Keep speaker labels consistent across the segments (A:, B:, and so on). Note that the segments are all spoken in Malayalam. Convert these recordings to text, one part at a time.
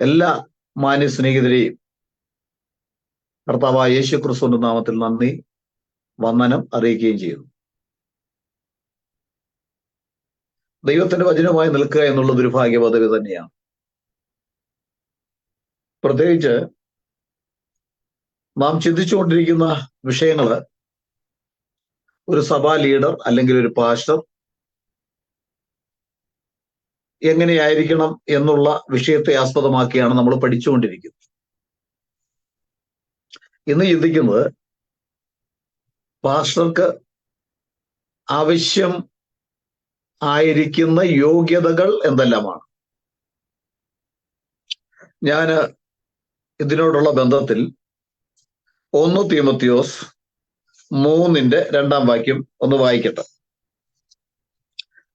A: എല്ലാ മാന്യ സ്നേഹിതരെയും കർത്താവായ യേശു ക്രിസ്തുവിന്റെ നാമത്തിൽ നന്ദി വന്ദനം അറിയിക്കുകയും ചെയ്യുന്നു. ദൈവത്തിന്റെ വചനമായി നിൽക്കുക എന്നുള്ളത് ഒരു ഭാഗ്യപദവി തന്നെയാണ്. പ്രത്യേകിച്ച് നാം ചിന്തിച്ചുകൊണ്ടിരിക്കുന്ന വിഷയങ്ങള് ഒരു സഭാ ലീഡർ അല്ലെങ്കിൽ ഒരു പാസ്റ്റർ എങ്ങനെയായിരിക്കണം എന്നുള്ള വിഷയത്തെ ആസ്പദമാക്കിയാണ് നമ്മൾ പഠിച്ചുകൊണ്ടിരിക്കുന്നത്. ഇന്ന് ചിന്തിക്കുന്നത് പാസ്റ്റർക്ക് ആവശ്യം ആയിരിക്കുന്ന യോഗ്യതകൾ എന്തെല്ലാമാണ്. ഞാൻ ഇതിനോടുള്ള ബന്ധത്തിൽ 1 തീമോഥെയോസ് 3:2 ഒന്ന് വായിക്കട്ടെ.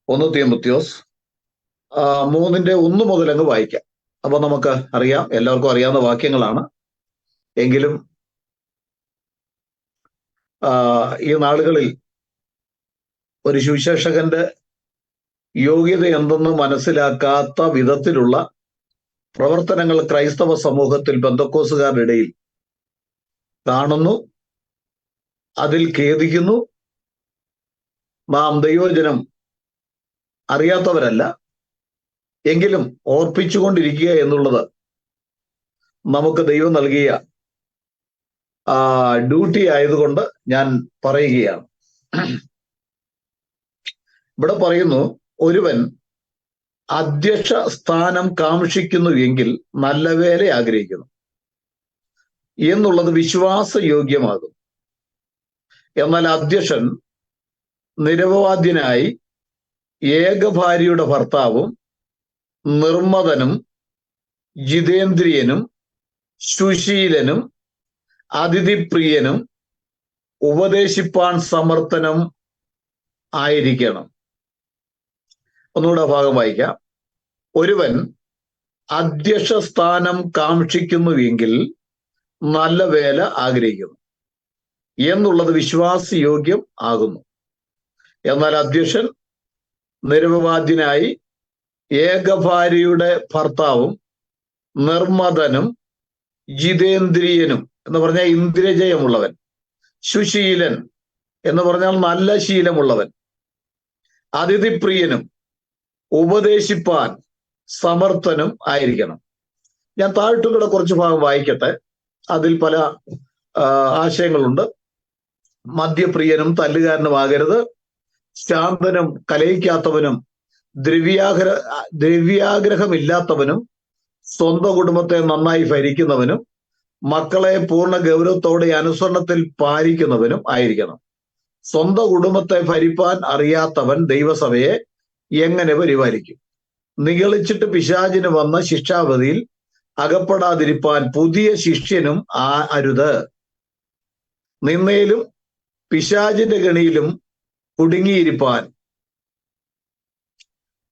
A: 1 തീമോഥെയോസ് 3:1 മുതൽ അങ്ങ് വായിക്കാം. അപ്പൊ നമുക്ക് അറിയാം, എല്ലാവർക്കും അറിയാവുന്ന വാക്യങ്ങളാണ്. എങ്കിലും ഈ നാളുകളിൽ ഒരു സുവിശേഷകന്റെ യോഗ്യത എന്തെന്ന് മനസ്സിലാക്കാത്ത വിധത്തിലുള്ള പ്രവർത്തനങ്ങൾ ക്രൈസ്തവ സമൂഹത്തിൽ പെന്തക്കോസ്തുകാരുടെ ഇടയിൽ കാണുന്നു. അതിൽ ഖേദിക്കുന്നു. നാം ദൈവവചനം അറിയാത്തവരല്ല, എങ്കിലും ഓർപ്പിച്ചുകൊണ്ടിരിക്കുക എന്നുള്ളത് നമുക്ക് ദൈവം നൽകിയ ഡ്യൂട്ടി ആയതുകൊണ്ട് ഞാൻ പറയുകയാണ്. ഇവിടെ പറയുന്നു, ഒരുവൻ അധ്യക്ഷ സ്ഥാനം കാക്ഷിക്കുന്നു എങ്കിൽ നല്ല വേല ആഗ്രഹിക്കുന്നു എന്നുള്ളത് വിശ്വാസയോഗ്യമാകും. എന്നാൽ അധ്യക്ഷൻ നിരപവാദ്യനായി ഏകഭാര്യയുടെ ഭർത്താവും നിർമ്മതനും ജിതേന്ദ്രിയനും സുശീലനും അതിഥിപ്രിയനും ഉപദേശിപ്പാൻ സമർത്ഥനും ആയിരിക്കണം. ഒന്നുകൂടെ ഭാഗം വായിക്കാം. ഒരുവൻ അധ്യക്ഷ സ്ഥാനം കാക്ഷിക്കുന്നുവെങ്കിൽ നല്ല വേല ആഗ്രഹിക്കുന്നു എന്നുള്ളത് വിശ്വാസയോഗ്യം ആകുന്നു. എന്നാൽ അധ്യക്ഷൻ നിരപവാദ്യനായി ഏകഭാര്യയുടെ ഭർത്താവും നിർമ്മതനും ജിതേന്ദ്രിയനും എന്ന് പറഞ്ഞാൽ ഇന്ദ്രിയജയമുള്ളവൻ, സുശീലൻ എന്ന് പറഞ്ഞാൽ നല്ല ശീലമുള്ളവൻ, അതിഥിപ്രിയനും ഉപദേശിപ്പാൻ സമർത്ഥനും ആയിരിക്കണം. ഞാൻ താഴ്ത്തുകൂടെ കുറച്ച് ഭാഗം വായിക്കട്ടെ. അതിൽ പല ആശയങ്ങളുണ്ട്. മദ്യപ്രിയനും തല്ലുകാരനുമാകരുത്, ശാന്തനും കലഹിക്കാത്തവനും ദ്രവ്യാഗ്രഹമില്ലാത്തവനും സ്വന്തം കുടുംബത്തെ നന്നായി ഭരിക്കുന്നവനും മക്കളെ പൂർണ്ണ ഗൗരവത്തോടെ അനുസരണത്തിൽ പാലിക്കുന്നവനും ആയിരിക്കണം. സ്വന്തം കുടുംബത്തെ ഭരിപ്പാൻ അറിയാത്തവൻ ദൈവസഭയെ എങ്ങനെ പരിപാലിക്കും? നിഗളിച്ചിട്ട് പിശാചിന് വന്ന ശിക്ഷാവധിയിൽ അകപ്പെടാതിരിപ്പാൻ പുതിയ ശിഷ്യനും അരുത്. നിന്നയിലും പിശാചിന്റെ കെണിയിലും കുടുങ്ങിയിരിപ്പാൻ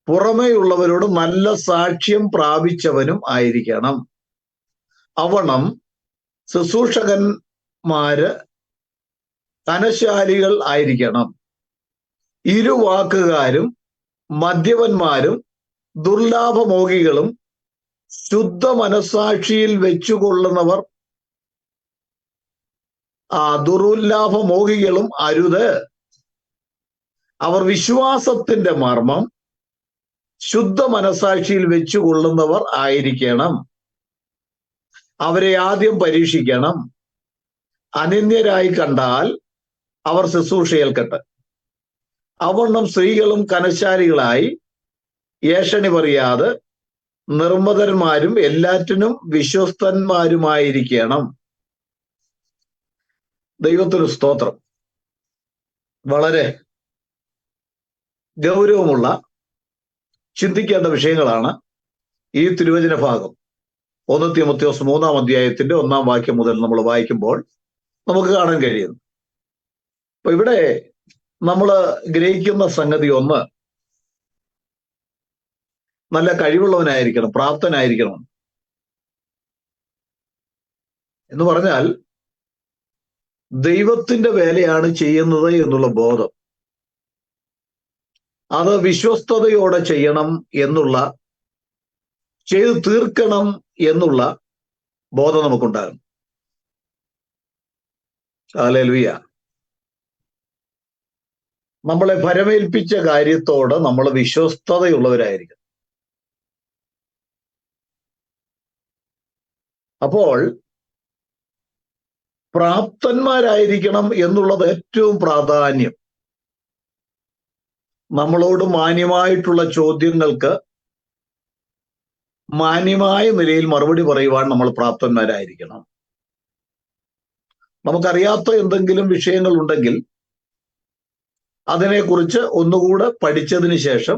A: പുറമേയുള്ളവരോട് നല്ല സാക്ഷ്യം പ്രാപിച്ചവനും ആയിരിക്കണം. അവണം ശുശ്രൂഷകന്മാര് ധനശാലികൾ ആയിരിക്കണം. ഇരുവാക്കുകാരും മദ്യപന്മാരും ദുർലാഭമോഹികളും ശുദ്ധ മനസാക്ഷിയിൽ വെച്ചുകൊള്ളുന്നവർ ദുർലാഭമോഹികളും അരുത്. അവർ വിശ്വാസത്തിന്റെ മർമ്മം ശുദ്ധ മനസാക്ഷിയിൽ വെച്ചുകൊള്ളുന്നവർ ആയിരിക്കണം. അവരെ ആദ്യം പരീക്ഷിക്കണം. അനന്യരായി കണ്ടാൽ അവർ ശുശ്രൂഷ ഏൽക്കട്ടെ. അവണ്ണം സ്ത്രീകളും കനശാലികളായി ഏഷണി പറയാതെ നിർമ്മതന്മാരും എല്ലാറ്റിനും വിശ്വസ്തന്മാരുമായിരിക്കണം. ദൈവത്തിന് സ്തോത്രം. വളരെ ഗൗരവമുള്ള ചിന്തിക്കേണ്ട വിഷയങ്ങളാണ് ഈ തിരുവചന ഭാഗം. 1 തീമോഥെയോസ് 3:1 മുതൽ നമ്മൾ വായിക്കുമ്പോൾ നമുക്ക് കാണാൻ കഴിയുന്നു. അപ്പൊ ഇവിടെ നമ്മൾ ഗ്രഹിക്കുന്ന സംഗതി ഒന്ന്, നല്ല കഴിവുള്ളവനായിരിക്കണം, പ്രാപ്തനായിരിക്കണം എന്ന് പറഞ്ഞാൽ ദൈവത്തിന്റെ വേലയാണ് ചെയ്യുന്നത് എന്നുള്ള ബോധം, അത് വിശ്വസ്തയോടെ ചെയ്യണം എന്നുള്ള, ചെയ്തു തീർക്കണം എന്നുള്ള ബോധം നമുക്കുണ്ടാകും. ഹല്ലേലൂയ. നമ്മളെ ഭരമേൽപ്പിച്ച കാര്യത്തോട് നമ്മൾ വിശ്വസ്തതയുള്ളവരായിരിക്കും. അപ്പോൾ പ്രാപ്തന്മാരായിരിക്കണം എന്നുള്ളത് ഏറ്റവും പ്രാധാന്യം. നമ്മളോട് മാന്യമായിട്ടുള്ള ചോദ്യങ്ങൾക്ക് മാന്യമായ നിലയിൽ മറുപടി പറയുവാൻ നമ്മൾ പ്രാപ്തന്മാരായിരിക്കണം. നമുക്കറിയാത്ത എന്തെങ്കിലും വിഷയങ്ങൾ ഉണ്ടെങ്കിൽ അതിനെക്കുറിച്ച് ഒന്നുകൂടെ പഠിച്ചതിന് ശേഷം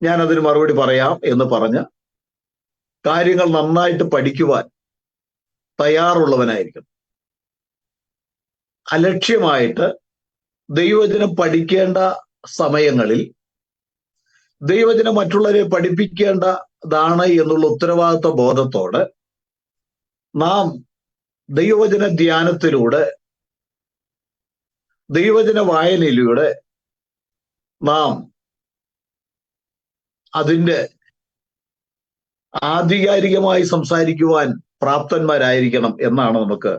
A: ഞാൻ അതിന് മറുപടി പറയാം എന്ന് പറഞ്ഞ് കാര്യങ്ങൾ നന്നായിട്ട് പഠിക്കുവാൻ തയ്യാറുള്ളവനായിരിക്കും. അലക്ഷ്യമായിട്ട് ദൈവവചനം പഠിക്കേണ്ട സമയങ്ങളിൽ ദൈവവചനം മറ്റുള്ളവരെ പഠിപ്പിക്കേണ്ടതാണ് എന്നുള്ള ഉത്തരവാദിത്വ ബോധത്തോടെ നാം ദൈവവചന ധ്യാനത്തിലൂടെ, ദൈവവചന വായനയിലൂടെ നാം അതിൻ്റെ ആധികാരികമായി സംസാരിക്കുവാൻ പ്രാപ്തന്മാരായിരിക്കണം എന്നാണ് നമുക്ക്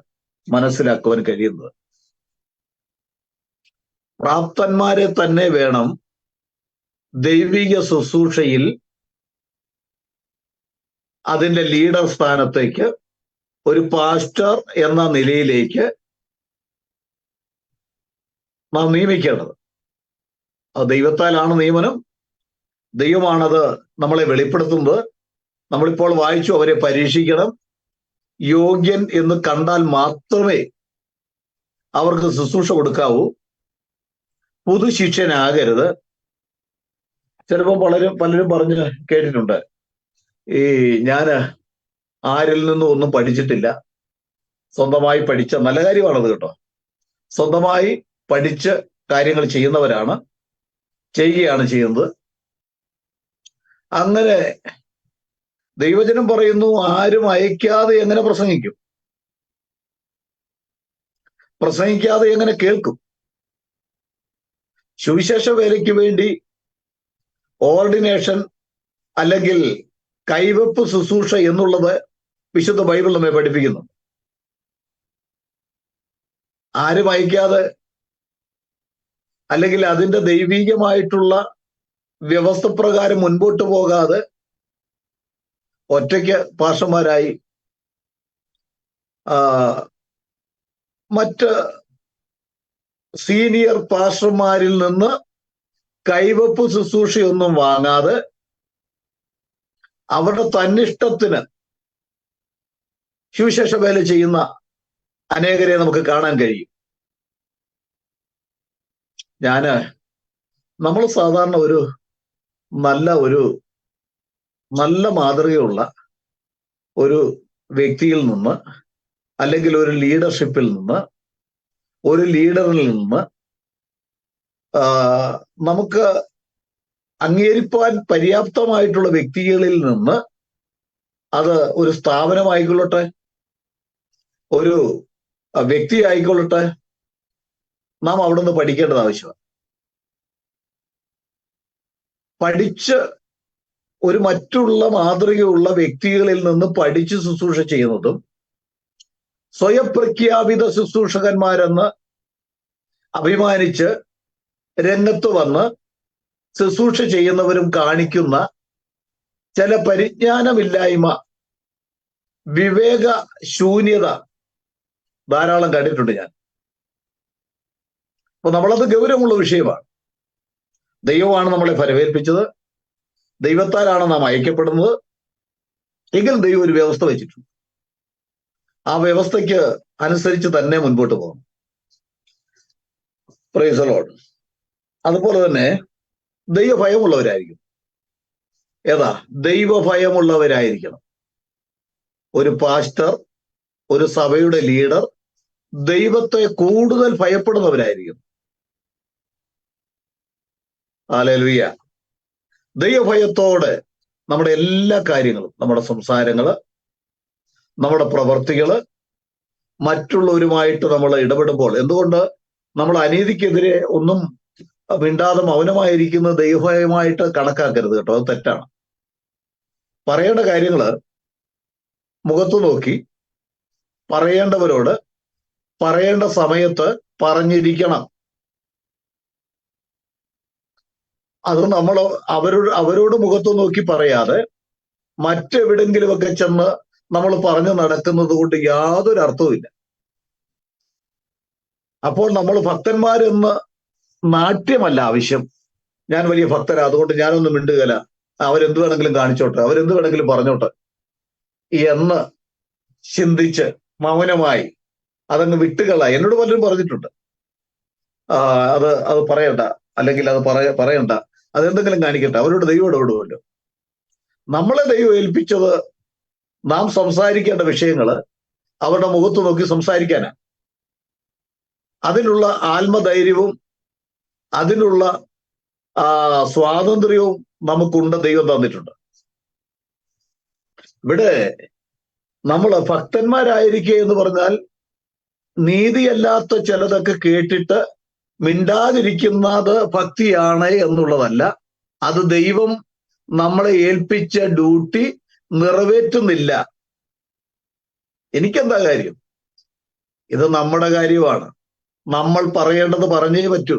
A: മനസ്സിലാക്കുവാൻ കഴിയുന്നത്. പ്രാപ്തന്മാരെ തന്നെ വേണം ദൈവിക ശുശ്രൂഷയിൽ അതിൻ്റെ ലീഡർ സ്ഥാനത്തേക്ക്, ഒരു പാസ്റ്റർ എന്ന നിലയിലേക്ക് നാം നിയമിക്കേണ്ടത്. അത് ദൈവത്താലാണ് നിയമനം. ദൈവമാണത് നമ്മളെ വെളിപ്പെടുത്തുന്നത്. നമ്മളിപ്പോൾ വായിച്ചു, അവരെ പരീക്ഷിക്കണം, യോഗ്യൻ എന്ന് കണ്ടാൽ മാത്രമേ അവർക്ക് ശുശ്രൂഷ കൊടുക്കാവൂ, പുതുശിഷ്യനാകരുത്. ചിലപ്പോൾ പലരും പറഞ്ഞ് കേട്ടിട്ടുണ്ട്, ഞാൻ ആരിൽ നിന്നും ഒന്നും പഠിച്ചിട്ടില്ല, സ്വന്തമായി പഠിച്ച, നല്ല കാര്യമാണത് കേട്ടോ, സ്വന്തമായി പഠിച്ച് കാര്യങ്ങൾ ചെയ്യുന്നവരാണ്, ചെയ്യുകയാണ് ചെയ്യുന്നത്. അങ്ങനെ ദൈവജനം പറയുന്നു, ആരും അയക്കാതെ എങ്ങനെ പ്രസംഗിക്കും? പ്രസംഗിക്കാതെ എങ്ങനെ കേൾക്കും? സുവിശേഷ വേലയ്ക്ക് വേണ്ടി ഓർഡിനേഷൻ അല്ലെങ്കിൽ കൈവെപ്പ് ശുശ്രൂഷ എന്നുള്ളത് വിശുദ്ധ ബൈബിൾ നമ്മെ പഠിപ്പിക്കുന്നു. ആരും അയക്കാതെ അല്ലെങ്കിൽ അതിൻ്റെ ദൈവികമായിട്ടുള്ള വ്യവസ്ഥ പ്രകാരം മുൻപോട്ട് പോകാതെ ഒറ്റയ്ക്ക് പാസ്റ്റർമാരായി മറ്റ് സീനിയർ പാസ്റ്റർമാരിൽ നിന്ന് കൈവപ്പ് ശുശ്രൂഷയൊന്നും വാങ്ങാതെ അവരുടെ തന്നിഷ്ടത്തിന് സുവിശേഷ വേല ചെയ്യുന്ന അനേകരെ നമുക്ക് കാണാൻ കഴിയും. നമ്മൾ സാധാരണ ഒരു നല്ല മാതൃകയുള്ള ഒരു വ്യക്തിയിൽ നിന്ന്, അല്ലെങ്കിൽ ഒരു ലീഡർഷിപ്പിൽ നിന്ന്, ഒരു ലീഡറിൽ നിന്ന് നമുക്ക് അംഗീകരിപ്പാൻ പര്യാപ്തമായിട്ടുള്ള വ്യക്തികളിൽ നിന്ന്, അത് ഒരു സ്ഥാപനമായിക്കൊള്ളട്ടെ, ഒരു വ്യക്തി ആയിക്കൊള്ളട്ടെ, നാം അവിടെ നിന്ന് പഠിക്കേണ്ടത് ആവശ്യമാണ്. പഠിച്ച് ഒരു മറ്റുള്ള മാതൃകയുള്ള വ്യക്തികളിൽ നിന്ന് പഠിച്ച് ശുശ്രൂഷ ചെയ്യുന്നതും, സ്വയപ്രഖ്യാപിത ശുശ്രൂഷകന്മാരെന്ന് അഭിമാനിച്ച് രംഗത്ത് വന്ന് ശുശ്രൂഷ ചെയ്യുന്നവരും കാണിക്കുന്ന ചില പരിജ്ഞാനമില്ലായ്മ, വിവേക ശൂന്യത ധാരാളം കണ്ടിട്ടുണ്ട് ഞാൻ. അപ്പൊ നമ്മളത് ഗൗരവമുള്ള വിഷയമാണ്. ദൈവമാണ് നമ്മളെ ഫലമേൽപ്പിച്ചത്, ദൈവത്താലാണ് നാം അയക്കപ്പെടുന്നത്. എങ്കിലും ദൈവം ഒരു വ്യവസ്ഥ വെച്ചിട്ടുണ്ട്. ആ വ്യവസ്ഥയ്ക്ക് അനുസരിച്ച് തന്നെ മുൻപോട്ട് പോകണം. Price the Lord. അതുപോലെ തന്നെ ദൈവഭയമുള്ളവരായിരിക്കും. ദൈവഭയമുള്ളവരായിരിക്കണം. ഒരു പാസ്റ്റർ, ഒരു സഭയുടെ ലീഡർ ദൈവത്തെ കൂടുതൽ ഭയപ്പെടുന്നവരായിരിക്കും. ഹല്ലേലൂയ. ദൈവഭയത്തോടെ നമ്മുടെ എല്ലാ കാര്യങ്ങളും, നമ്മുടെ സംസാരങ്ങള്, നമ്മുടെ പ്രവർത്തികള്, മറ്റുള്ളവരുമായിട്ട് നമ്മൾ ഇടപെടുമ്പോൾ, എന്തുകൊണ്ട് നമ്മൾ അനീതിക്കെതിരെ ഒന്നും മിണ്ടാതെ മൗനമായിരിക്കുന്നത് ദൈവഭയമായിട്ട് കണക്കാക്കരുത് കേട്ടോ, അത് തെറ്റാണ്. പറയേണ്ട കാര്യങ്ങള് മുഖത്തു നോക്കി പറയേണ്ടവരോട് പറയേണ്ട സമയത്ത് പറഞ്ഞിരിക്കണം. അത് നമ്മൾ അവരോട് മുഖത്തു നോക്കി പറയാതെ മറ്റെവിടെങ്കിലുമൊക്കെ ചെന്ന് നമ്മൾ പറഞ്ഞു നടക്കുന്നത് കൊണ്ട് യാതൊരു അർത്ഥവുമില്ല. അപ്പോൾ നമ്മൾ ഭക്തന്മാരെന്ന് നാട്യമല്ല ആവശ്യം. ഞാൻ വലിയ ഭക്തരാ, അതുകൊണ്ട് ഞാനൊന്നും മിണ്ടുകയില്ല, അവരെന്ത് വേണമെങ്കിലും കാണിച്ചോട്ടെ, അവരെന്ത് വേണമെങ്കിലും പറഞ്ഞോട്ടെ എന്ന് ചിന്തിച്ച് മൗനമായി അതങ്ങ് വിട്ടുകള. എന്നോട് പലരും പറഞ്ഞിട്ടുണ്ട്, അത് പറയണ്ട, അല്ലെങ്കിൽ അത് പറയണ്ട, അതെന്തെങ്കിലും കാണിക്കട്ടെ, അവരോട് ദൈവം ഇടപെടുമല്ലോ. നമ്മളെ ദൈവം ഏൽപ്പിച്ചത് നാം സംസാരിക്കേണ്ട വിഷയങ്ങള് അവരുടെ മുഖത്ത് നോക്കി സംസാരിക്കാനാണ്. അതിനുള്ള ആത്മധൈര്യവും അതിനുള്ള സ്വാതന്ത്ര്യവും നമുക്കുണ്ട്, ദൈവം തന്നിട്ടുണ്ട്. ഇവിടെ നമ്മൾ ഭക്തന്മാരായിരിക്കുക എന്ന് പറഞ്ഞാൽ നീതിയല്ലാത്ത ചിലതൊക്കെ കേട്ടിട്ട് മിണ്ടാതിരിക്കുന്നത് ഭക്തിയാണ് എന്നുള്ളതല്ല. അത് ദൈവം നമ്മളെ ഏൽപ്പിച്ച ഡ്യൂട്ടി നിറവേറ്റുന്നില്ല. എനിക്കെന്താ കാര്യം? ഇത് നമ്മുടെ കാര്യമാണ്. നമ്മൾ പറയേണ്ടത് പറഞ്ഞേ പറ്റൂ.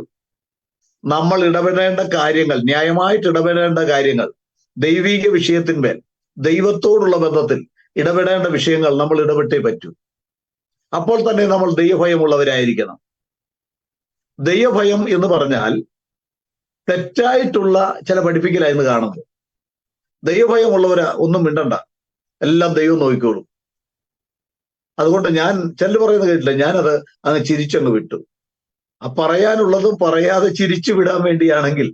A: നമ്മൾ ഇടപെടേണ്ട കാര്യങ്ങൾ, ന്യായമായിട്ട് ഇടപെടേണ്ട കാര്യങ്ങൾ, ദൈവിക വിഷയത്തിന്മേൽ ദൈവത്തോടുള്ള ബന്ധത്തിൽ ഇടപെടേണ്ട വിഷയങ്ങൾ നമ്മൾ ഇടപെട്ടേ പറ്റൂ. അപ്പോൾ തന്നെ നമ്മൾ ദൈവഭയമുള്ളവരായിരിക്കണം. ദൈവഭയം എന്ന് പറഞ്ഞാൽ തെറ്റായിട്ടുള്ള ചില പഠിപ്പിക്കലായിരുന്നു കാണുന്നത്. ദൈവഭയമുള്ളവരാ ഒന്നും മിണ്ടണ്ട, എല്ലാം ദൈവം നോക്കിക്കോളും. അതുകൊണ്ട് ഞാൻ ചിലർ പറയുന്നത് കേട്ടില്ല, ഞാനത് അങ്ങ് ചിരിച്ചങ്ങ് വിട്ടു. ആ പറയാനുള്ളതും പറയാതെ ചിരിച്ചു വിടാൻ വേണ്ടിയാണെങ്കിൽ,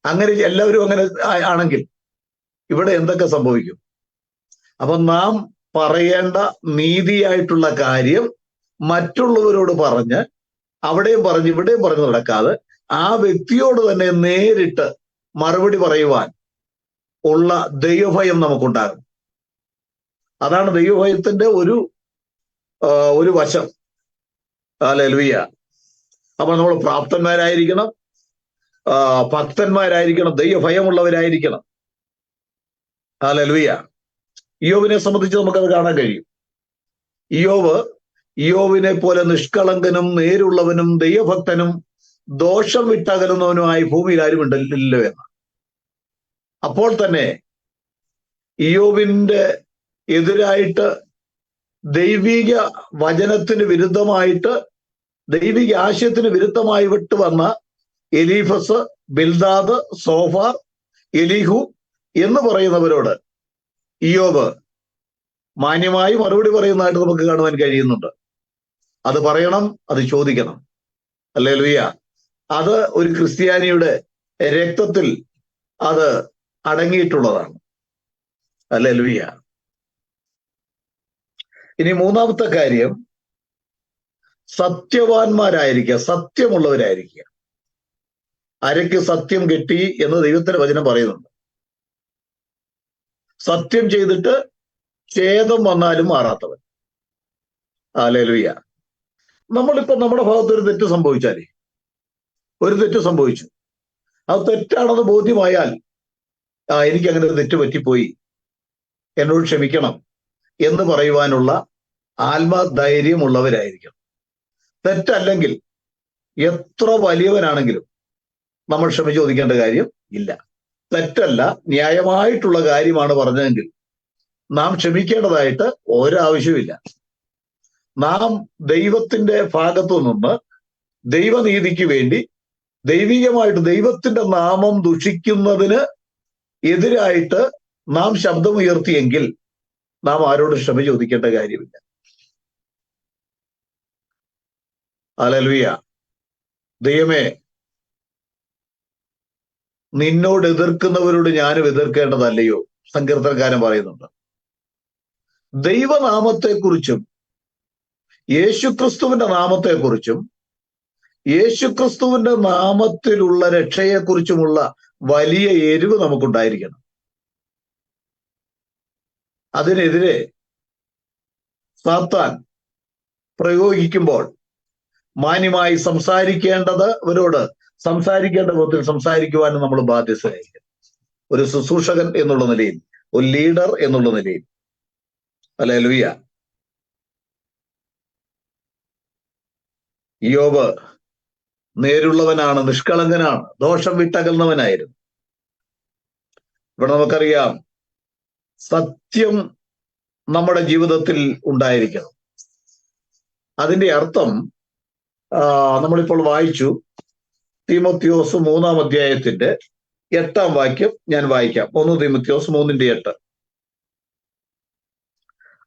A: അങ്ങനെ എല്ലാവരും അങ്ങനെ ആണെങ്കിൽ ഇവിടെ എന്തൊക്കെ സംഭവിക്കും? അപ്പൊ നാം പറയേണ്ട നീതിയായിട്ടുള്ള കാര്യം മറ്റുള്ളവരോട് പറഞ്ഞ് അവിടെയും പറഞ്ഞ് ഇവിടെയും പറഞ്ഞു നടക്കാതെ ആ വ്യക്തിയോട് തന്നെ നേരിട്ട് മറുപടി പറയുവാൻ ഉള്ള ദൈവഭയം നമുക്കുണ്ടാകും. അതാണ് ദൈവഭയത്തിന്റെ ഒരു വശം. ഹല്ലേലൂയ. അപ്പൊ നമ്മൾ പ്രാപ്തന്മാരായിരിക്കണം, ഭക്തന്മാരായിരിക്കണം, ദൈവഭയമുള്ളവരായിരിക്കണം. ഹല്ലേലൂയ. ഇയ്യോബിനെ സംബന്ധിച്ച് നമുക്കത് കാണാൻ കഴിയും. ഇയ്യോബിനെ പോലെ നിഷ്കളങ്കനും നേരുള്ളവനും ദൈവഭക്തനും ദോഷം വിട്ടകലുന്നവനുമായി ഭൂമിയിൽ ആരും ഉണ്ടല്ലോ എന്ന്. അപ്പോൾ തന്നെ ഇയ്യോബിന്റെ എതിരായിട്ട് ദൈവിക വചനത്തിന് വിരുദ്ധമായിട്ട്, ദൈവിക ആശയത്തിന് വിരുദ്ധമായി വിട്ടു വന്ന എലീഫസ്, ബിൽദാദ്, സോഫാർ, എലീഹു എന്ന് പറയുന്നവരോട് ഇയ്യോബ് മാന്യമായി മറുപടി പറയുന്നതായിട്ട് നമുക്ക് കാണുവാൻ കഴിയുന്നുണ്ട്. അത് പറയണം, അത് ചോദിക്കണം. ഹല്ലേലൂയ. അത് ഒരു ക്രിസ്ത്യാനിയുടെ രക്തത്തിൽ അത് അടങ്ങിയിട്ടുള്ളതാണ്. ഹല്ലേലൂയ. ഇനി മൂന്നാമത്തെ കാര്യം, സത്യവാന്മാരായിരിക്കുക, സത്യമുള്ളവരായിരിക്കുക. അരയ്ക്ക് സത്യം കെട്ടി എന്ന് ദൈവത്തിന്റെ വചനം പറയുന്നുണ്ട്. സത്യം ചെയ്തിട്ട് ഛേദം വന്നാലും മാറാത്തവൻ. ഹല്ലേലൂയ. നമ്മളിപ്പോ നമ്മുടെ ഭാഗത്ത് ഒരു തെറ്റ് സംഭവിച്ചാലേ, ഒരു തെറ്റ് സംഭവിച്ചു, അത് തെറ്റാണെന്ന് ബോധ്യമായാൽ എനിക്ക് അങ്ങനെ ഒരു തെറ്റ് പറ്റിപ്പോയി, എന്നോട് ക്ഷമിക്കണം എന്ന് പറയുവാനുള്ള ആത്മധൈര്യമുള്ളവരായിരിക്കണം. തെറ്റല്ലെങ്കിൽ എത്ര വലിയവനാണെങ്കിലും നമ്മൾ ക്ഷമ ചോദിക്കേണ്ട കാര്യം ഇല്ല. തെറ്റല്ല, ന്യായമായിട്ടുള്ള കാര്യമാണ് പറഞ്ഞതെങ്കിൽ നാം ക്ഷമിക്കേണ്ടതായിട്ട് ഒരാവശ്യമില്ല. നാം ദൈവത്തിന്റെ ഭാഗത്തു നിന്ന് ദൈവനീതിക്ക് വേണ്ടി ദൈവികമായിട്ട് ദൈവത്തിന്റെ നാമം ദുഷിക്കുന്നതിന് എതിരായിട്ട് നാം ശബ്ദമുയർത്തിയെങ്കിൽ നാം ആരോട് ക്ഷമ ചോദിക്കേണ്ട കാര്യമില്ല. ഹല്ലേലൂയ. ദൈവമേ, നിന്നോട് എതിർക്കുന്നവരോട് ഞാനും എതിർക്കേണ്ടതല്ലയോ? സങ്കീർത്തനക്കാരൻ പറയുന്നുണ്ട്. ദൈവനാമത്തെക്കുറിച്ചും യേശുക്രിസ്തുവിന്റെ നാമത്തെക്കുറിച്ചും യേശുക്രിസ്തുവിന്റെ നാമത്തിലുള്ള രക്ഷയെക്കുറിച്ചുമുള്ള വലിയ എരിവ് നമുക്കുണ്ടായിരിക്കണം. അതിനെതിരെ സാത്താൻ പ്രയോഗിക്കുമ്പോൾ മാന്യമായി സംസാരിക്കേണ്ടവരോട് സംസാരിക്കേണ്ട വിധത്തിൽ സംസാരിക്കുവാനും നമ്മൾ ബാധ്യസ്ഥരായിരിക്കും. ഒരു ശുശ്രൂഷകൻ എന്നുള്ള നിലയിൽ, ഒരു ലീഡർ എന്നുള്ള നിലയിൽ. ഹല്ലേലൂയ. ഇയ്യോബ് നേരുള്ളവനാണ്, നിഷ്കളങ്കനാണ്, ദോഷം വിട്ടകലുന്നവനായിരുന്നു. ഇവിടെ നമുക്കറിയാം, സത്യം നമ്മുടെ ജീവിതത്തിൽ ഉണ്ടായിരിക്കണം. അതിന്റെ അർത്ഥം നമ്മളിപ്പോൾ വായിച്ചു, തീമോത്തിയോസ് 3-ാം അധ്യായത്തിന്റെ 8-ാം വാക്യം ഞാൻ വായിക്കാം. 1 തീമോത്തിയോസ് 3:8.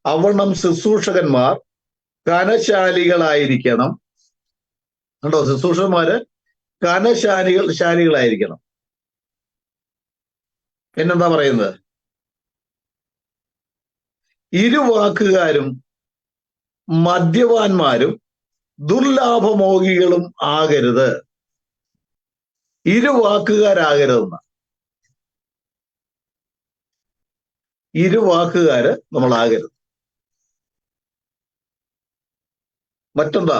A: അവണ്ണം ശുശ്രൂഷകന്മാർ കനശാലികളായിരിക്കണം. കണ്ടോ, ശുശ്രൂഷന്മാര് കനശാലികളായിരിക്കണം. പിന്നെന്താ പറയുന്നത്? ഇരുവാക്കുകാരും മദ്യപാന്മാരും ദുർലാഭമോഹികളും ആകരുത്. ഇരുവാക്കുകാരാകരുതെന്ന. ഇരുവാക്കുകാര് നമ്മളാകരുത്. മറ്റെന്താ?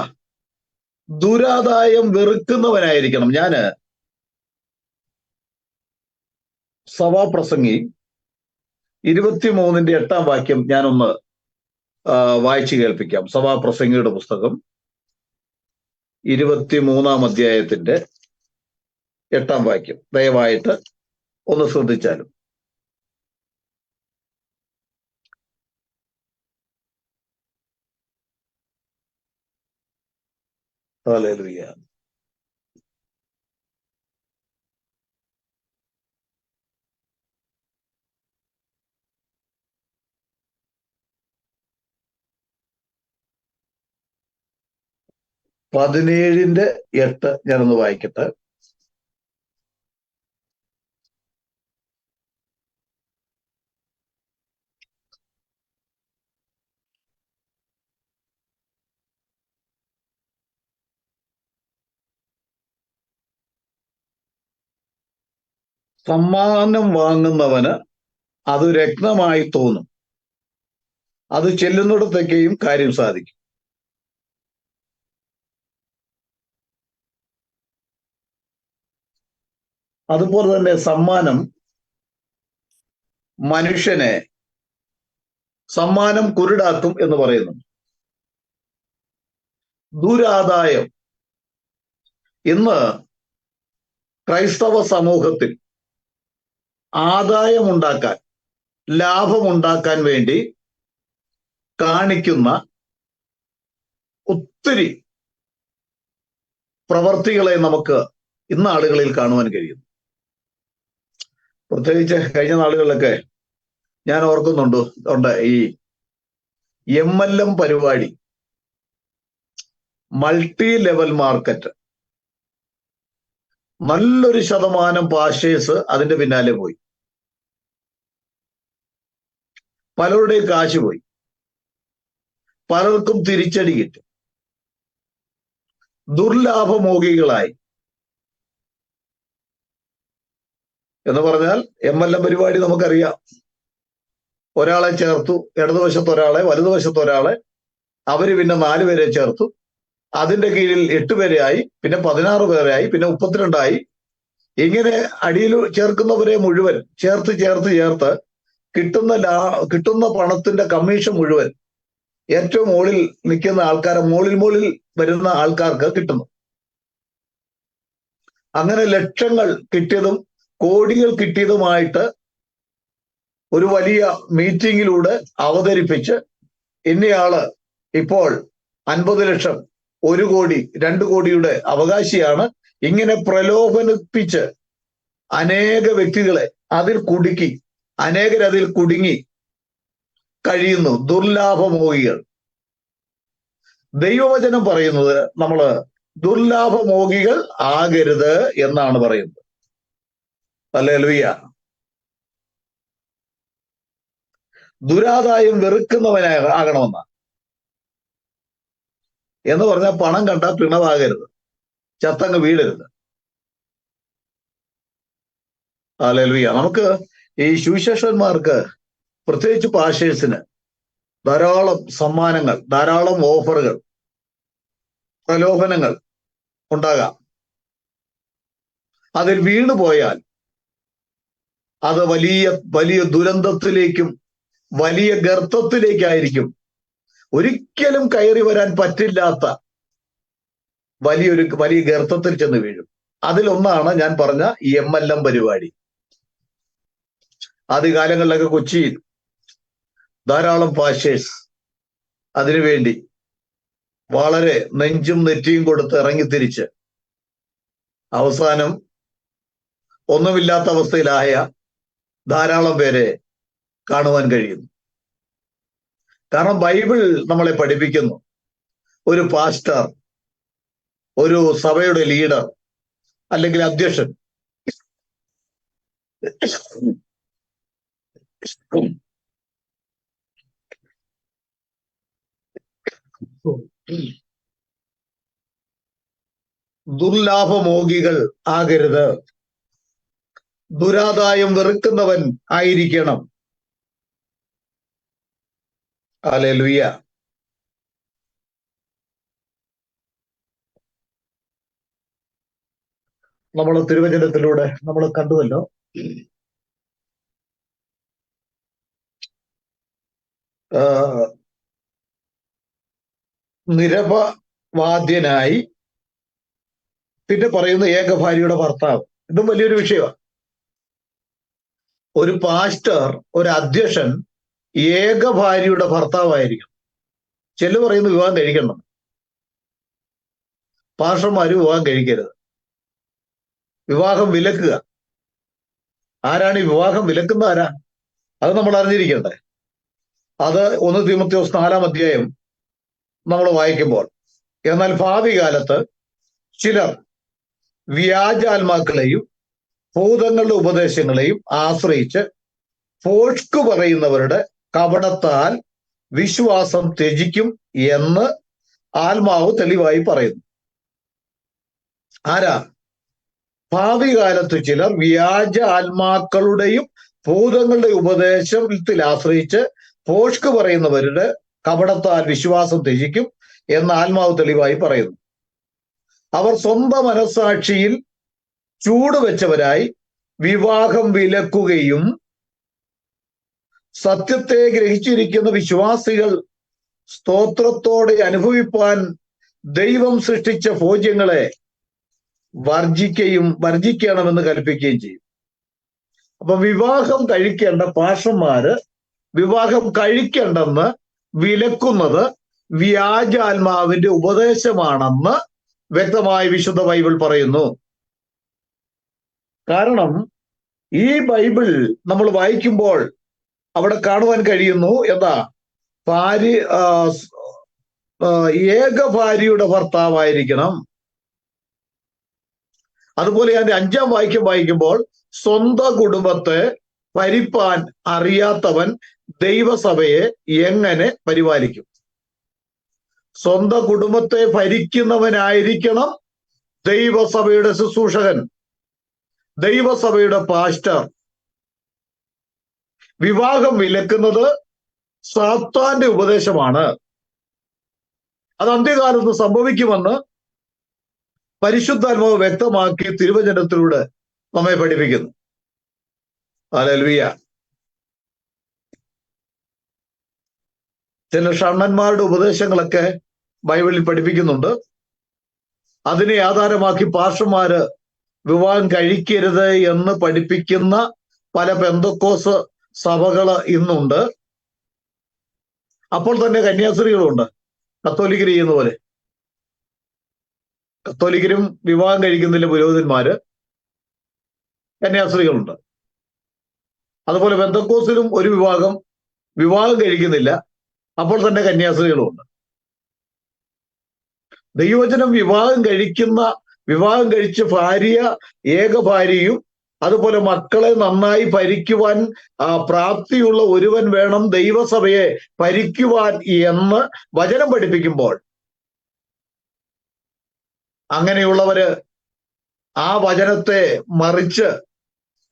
A: ദുരാദായം വെറുക്കുന്നവനായിരിക്കണം. ഞാന് സഭാപ്രസംഗി 23-ന്റെ 8-ാം വാക്യം ഞാനൊന്ന് വായിച്ചു കേൾപ്പിക്കാം. സഭാപ്രസംഗിയുടെ പുസ്തകം 23-ാം അധ്യായത്തിന്റെ 8-ാം വാക്യം ദയവായിട്ട് ഒന്ന് ശ്രദ്ധിച്ചാലും. ഹല്ലേലൂയ. പതിനേഴിന്റെ 8 ഞാനൊന്ന് വായിക്കട്ടെ. സമ്മാനം വാങ്ങുന്നവന് അത് രത്നമായി തോന്നും, അത് ചെല്ലുന്നിടത്തേക്കും കാര്യം സാധിക്കും. അതുപോലെ തന്നെ സമ്മാനം മനുഷ്യനെ സമ്മാനം കുരുടാക്കും എന്ന് പറയുന്നു. ദുരാദായം ഇന്ന് ക്രൈസ്തവ സമൂഹത്തിൽ ആദായമുണ്ടാക്കാൻ, ലാഭമുണ്ടാക്കാൻ വേണ്ടി കാണിക്കുന്ന ഒത്തിരി പ്രവർത്തികളെ നമുക്ക് ഇന്ന് ആളുകളിൽ കാണുവാൻ കഴിയും. പ്രത്യേകിച്ച് കഴിഞ്ഞ നാളുകളിലൊക്കെ ഞാൻ ഓർക്കുന്നുണ്ട്, ഈ MLM പരിപാടി, മൾട്ടി ലെവൽ മാർക്കറ്റ്, നല്ലൊരു ശതമാനം പാസ്റ്റേഴ്സ് അതിന്റെ പിന്നാലെ പോയി. പലരുടെയും കാശ് പോയി, പലർക്കും തിരിച്ചടി കിട്ടി, ദുർലാഭമോഹികളായി. എന്ന് പറഞ്ഞാൽ MLM പരിപാടി നമുക്കറിയാം. ഒരാളെ ചേർത്തു, ഇടതുവശത്ത് ഒരാളെ, വലതുവശത്ത് ഒരാളെ, അവര് പിന്നെ 4 പേരെ ചേർത്തു, അതിന്റെ കീഴിൽ 8 പേരെയായി, പിന്നെ 16 പേരായി, പിന്നെ 32 ഇങ്ങനെ അടിയിൽ ചേർക്കുന്നവരെ മുഴുവൻ ചേർത്ത് കിട്ടുന്ന പണത്തിന്റെ കമ്മീഷൻ മുഴുവൻ ഏറ്റവും മുകളിൽ നിൽക്കുന്ന ആൾക്കാരെ, മുകളിൽ വരുന്ന ആൾക്കാർക്ക് കിട്ടുന്നു. അങ്ങനെ ലക്ഷങ്ങൾ കിട്ടിയതും കോടികൾ കിട്ടിയതുമായിട്ട് ഒരു വലിയ മീറ്റിങ്ങിലൂടെ അവതരിപ്പിച്ച്, ഇന്നയാള് ഇപ്പോൾ 50 ലക്ഷം, 1 കോടി, 2 കോടിയുടെ അവകാശിയാണ്. ഇങ്ങനെ പ്രലോഭനിപ്പിച്ച് അനേക വ്യക്തികളെ അതിൽ കുടുക്കി, അനേകരതിൽ കുടുങ്ങി കഴിയുന്നു. ദുർലാഭമോഹികൾ. ദൈവവചനം പറയുന്നത് നമ്മള് ദുർലാഭമോഹികൾ ആകരുത് എന്നാണ് പറയുന്നത്. ഹല്ലേലൂയ. ദുരാദായം വെറുക്കുന്നവനാകണമെന്ന എന്ന് പറഞ്ഞാൽ പണം കണ്ടാൽ പിണവാകരുത്, ചത്തങ്ങ് വീഴരുത്. ഹല്ലേലൂയ. നമുക്ക് ഈ സുവിശേഷന്മാർക്ക്, പ്രത്യേകിച്ച് പാസ്റ്റേഴ്സിന് ധാരാളം സമ്മാനങ്ങൾ, ധാരാളം ഓഫറുകൾ, പ്രലോഭനങ്ങൾ ഉണ്ടാകാം. അതിൽ വീണുപോയാൽ അത് വലിയ ദുരന്തത്തിലേക്കും വലിയ ഗർത്തത്തിലേക്കായിരിക്കും, ഒരിക്കലും കയറി വരാൻ പറ്റില്ലാത്ത വലിയ ഗർത്തത്തിൽ ചെന്ന് വീഴും. അതിലൊന്നാണ് ഞാൻ പറഞ്ഞ ഈ MLM പരിപാടി. ആദ്യകാലങ്ങളിലൊക്കെ കൊച്ചിയിൽ ധാരാളം പാസ്റ്റേഴ്സ് അതിനുവേണ്ടി വളരെ നെഞ്ചും നെറ്റിയും കൊടുത്ത് ഇറങ്ങിത്തിരിച്ച് അവസാനം ഒന്നുമില്ലാത്ത അവസ്ഥയിലായ ധാരാളം പേരെ കാണുവാൻ കഴിയുന്നു. കാരണം ബൈബിൾ നമ്മളെ പഠിപ്പിക്കുന്നു, ഒരു പാസ്റ്റർ, ഒരു സഭയുടെ ലീഡർ അല്ലെങ്കിൽ അധ്യക്ഷൻ ദുർലാഭമോഹികൾ ആകരുത്, ദുരാദായം വെറുക്കുന്നവൻ ആയിരിക്കണം. ഹല്ലേലൂയ. നമ്മൾ തിരുവചനത്തിലൂടെ നമ്മൾ കണ്ടുവല്ലോ, നിരപവാദ്യനായി, പിന്നെ പറയുന്ന ഏകഭാര്യയുടെ ഭർത്താവ്. ഇതും വലിയൊരു വിഷയമാണ്. ഒരു പാസ്റ്റർ, ഒരു അധ്യക്ഷൻ ഏകഭാര്യയുടെ ഭർത്താവായിരിക്കണം. ചില പറയുന്ന വിവാഹം കഴിക്കണം, പാസ്റ്റർമാര് വിവാഹം കഴിക്കരുത്, വിവാഹം വിലക്കുക. ആരാണ് ഈ വിവാഹം വിലക്കുന്ന? ആരാ? അത് നമ്മൾ അറിഞ്ഞിരിക്കണ്ടേ. അത് 1 തീമോഥെയോസ് 4-ാം അധ്യായം നമ്മൾ വായിക്കുമ്പോൾ, എന്നാൽ ഭാവി കാലത്ത് ചിലർ വ്യാജാത്മാക്കളെയും ഭൂതങ്ങളുടെ ഉപദേശങ്ങളെയും ആശ്രയിച്ച് ഫോഷ്കു പറയുന്നവരുടെ കപടത്താൽ വിശ്വാസം ത്യജിക്കും എന്ന് ആത്മാവ് തെളിവായി പറയുന്നു. ആരാ? ഭാവി കാലത്ത് ചിലർ വ്യാജ ആത്മാക്കളുടെയും ഭൂതങ്ങളുടെ ഉപദേശത്തിൽ ആശ്രയിച്ച് ഫോഷ്കു പറയുന്നവരുടെ കപടത്താൽ വിശ്വാസം ത്യജിക്കും എന്ന് ആത്മാവ് തെളിവായി പറയുന്നു. അവർ സ്വന്തം മനസ്സാക്ഷിയിൽ ചൂടുവെച്ചവരായി വിവാഹം വിലക്കുകയും സത്യത്തെ ഗ്രഹിച്ചിരിക്കുന്ന വിശ്വാസികൾ സ്തോത്രത്തോടെ അനുഭവിപ്പാൻ ദൈവം സൃഷ്ടിച്ച ഭോജ്യങ്ങളെ വർജിക്കണമെന്ന് കൽപ്പിക്കുകയും ചെയ്യും. അപ്പൊ വിവാഹം കഴിക്കേണ്ട പാസ്റ്റർമാര് വിവാഹം കഴിക്കേണ്ടെന്ന് വിലക്കുന്നത് വ്യാജാത്മാവിന്റെ ഉപദേശമാണെന്ന് വ്യക്തമായി വിശുദ്ധ ബൈബിൾ പറയുന്നു. കാരണം ഈ ബൈബിൾ നമ്മൾ വായിക്കുമ്പോൾ അവിടെ കാണുവാൻ കഴിയുന്നു, എന്താ? ഏകഭാര്യയുടെ ഭർത്താവായിരിക്കണം. അതുപോലെ അതിന്റെ 5-ാം വാക്യം വായിക്കുമ്പോൾ, സ്വന്തം കുടുംബത്തെ ഭരിപ്പാൻ അറിയാത്തവൻ ദൈവസഭയെ എങ്ങനെ പരിപാലിക്കും? സ്വന്തം കുടുംബത്തെ ഭരിക്കുന്നവനായിരിക്കണം ദൈവസഭയുടെ ശുശ്രൂഷകൻ, ദൈവസഭയുടെ പാസ്റ്റർ. വിവാഹം വിലക്കുന്നത് സാത്താന്റെ ഉപദേശമാണ്. അത് അന്ത്യകാലത്ത് സംഭവിക്കുമെന്ന് പരിശുദ്ധാത്മാവ് വ്യക്തമാക്കി തിരുവചനത്തിലൂടെ നമ്മെ പഠിപ്പിക്കുന്നു. ഹല്ലേലൂയ. ചില ഷണ്ണന്മാരുടെ ഉപദേശങ്ങളൊക്കെ ബൈബിളിൽ പഠിപ്പിക്കുന്നുണ്ട്. അതിനെ ആധാരമാക്കി പാസ്റ്റർമാര് വിവാഹം കഴിക്കരുത് എന്ന് പഠിപ്പിക്കുന്ന പല പെന്തക്കോസ് സഭകള് ഇന്നുണ്ട്. അപ്പോൾ തന്നെ കന്യാസ്ത്രീകളുണ്ട്, കത്തോലിക്കര് ചെയ്യുന്ന പോലെ. കത്തോലിക്കരും വിവാഹം കഴിക്കുന്നില്ല, പുരോഹിതന്മാര്, കന്യാസ്ത്രീകളുണ്ട്. അതുപോലെ പെന്തക്കോസിലും ഒരു വിവാഹം കഴിക്കുന്നില്ല, അപ്പോൾ തന്നെ കന്യാസ്ത്രീകളുമുണ്ട്. ദൈവവചനം വിവാഹം കഴിച്ച് ഭാര്യ, ഏകഭാര്യയും അതുപോലെ മക്കളെ നന്നായി ഭരിക്കുവാൻ പ്രാപ്തിയുള്ള ഒരുവൻ വേണം ദൈവസഭയെ ഭരിക്കുവാൻ എന്ന് വചനം പഠിപ്പിക്കുമ്പോൾ, അങ്ങനെയുള്ളവര് ആ വചനത്തെ മറിച്ച്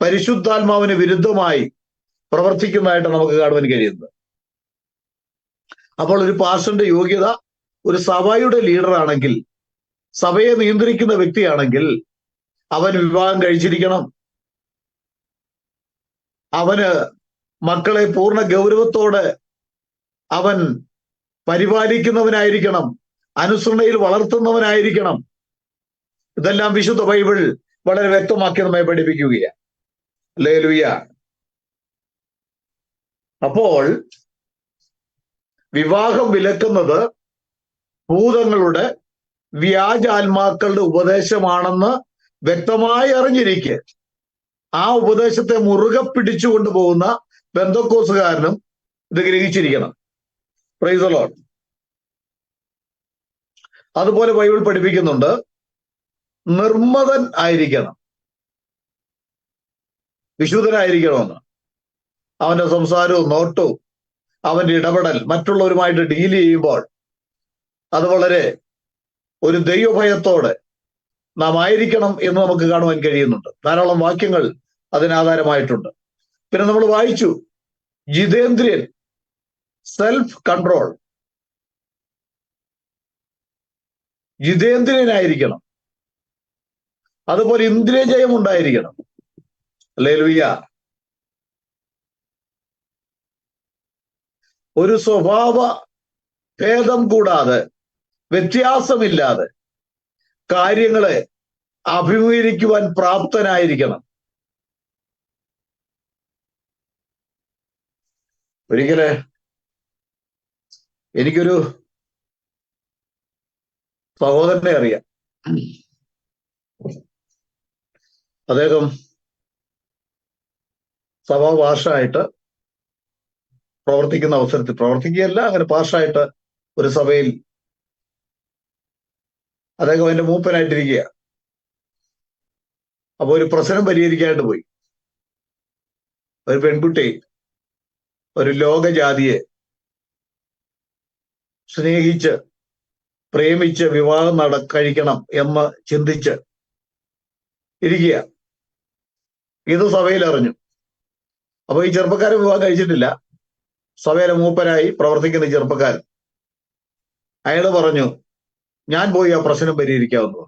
A: പരിശുദ്ധാത്മാവിന് വിരുദ്ധമായി പ്രവർത്തിക്കുന്നതായിട്ട് നമുക്ക് കാണുവാൻ കഴിയുന്നത്. അപ്പോൾ ഒരു പാസ്റ്ററിന്റെ യോഗ്യത, ഒരു സഭയുടെ ലീഡറാണെങ്കിൽ, സഭയെ നിയന്ത്രിക്കുന്ന വ്യക്തിയാണെങ്കിൽ, അവൻ വിവാഹം കഴിച്ചിരിക്കണം. അവന് മക്കളെ പൂർണ്ണ ഗൗരവത്തോടെ അവൻ പരിപാലിക്കുന്നവനായിരിക്കണം, അനുസരണയിൽ വളർത്തുന്നവനായിരിക്കണം. ഇതെല്ലാം വിശുദ്ധ ബൈബിൾ വളരെ വ്യക്തമാക്കി നമ്മെ പഠിപ്പിക്കുകയാണ്. ഹല്ലേലൂയ. അപ്പോൾ വിവാഹം വിലക്കുന്നത് ഭൂതങ്ങളുടെ വ്യാജാത്മാക്കളുടെ ഉപദേശമാണെന്ന് വ്യക്തമായി അറിഞ്ഞിരിക്കെ ആ ഉപദേശത്തെ മുറുകെ പിടിച്ചുകൊണ്ട് പോകുന്ന പെന്തക്കോസുകാരനും ഇത് ഗ്രഹിച്ചിരിക്കണം. Praise the Lord. അതുപോലെ ബൈബിൾ പഠിപ്പിക്കുന്നുണ്ട്, നിർമ്മതൻ ആയിരിക്കണം, വിശുദ്ധനായിരിക്കണമെന്ന്. അവന്റെ സംസാരവും നോട്ടവും അവന്റെ ഇടപെടൽ മറ്റുള്ളവരുമായിട്ട് ഡീൽ ചെയ്യുമ്പോൾ അത് വളരെ ഒരു ദൈവഭയത്തോടെ നാം ആയിരിക്കണം എന്ന് നമുക്ക് കാണുവാൻ കഴിയുന്നുണ്ട്. ധാരാളം വാക്യങ്ങൾ അതിനാധാരമായിട്ടുണ്ട്. പിന്നെ നമ്മൾ വായിച്ചു, ജിതേന്ദ്രിയൻ, സെൽഫ് കൺട്രോൾ, ജിതേന്ദ്രിയനായിരിക്കണം. അതുപോലെ ഇന്ദ്രിയജയം ഉണ്ടായിരിക്കണം. ഹല്ലേലൂയ. ഒരു സ്വഭാവ ഭേദം കൂടാതെ, വ്യത്യാസമില്ലാതെ കാര്യങ്ങളെ അഭിമുഖീകരിക്കുവാൻ പ്രാപ്തനായിരിക്കണം. ഒരിക്കല് എനിക്കൊരു സഹോദരനെ അറിയാം. അദ്ദേഹം സഭാ പാഷായിട്ട് പ്രവർത്തിക്കുന്ന അവസരത്തിൽ, പ്രവർത്തിക്കുകയല്ല, അങ്ങനെ പാഷായിട്ട് ഒരു സഭയിൽ അദ്ദേഹം അതിന്റെ മൂപ്പനായിട്ടിരിക്കുക. അപ്പൊ ഒരു പ്രശ്നം പരിഹരിക്കാനായിട്ട് പോയി. ഒരു പെൺകുട്ടി ഒരു ലോകജാതിയെ സ്നേഹിച്ച് പ്രേമിച്ച് വിവാഹം കഴിക്കണം എന്ന് ചിന്തിച്ച് ഇരിക്കുക. ഇത് സഭയിൽ അറിഞ്ഞു. അപ്പൊ ഈ ചെറുപ്പക്കാരൻ വിവാഹം കഴിച്ചിട്ടില്ല. സഭയിലെ മൂപ്പനായി പ്രവർത്തിക്കുന്ന ചെറുപ്പക്കാരൻ അയാൾ പറഞ്ഞു, ഞാൻ പോയി ആ പ്രശ്നം പരിഹരിക്കാവുന്നത്.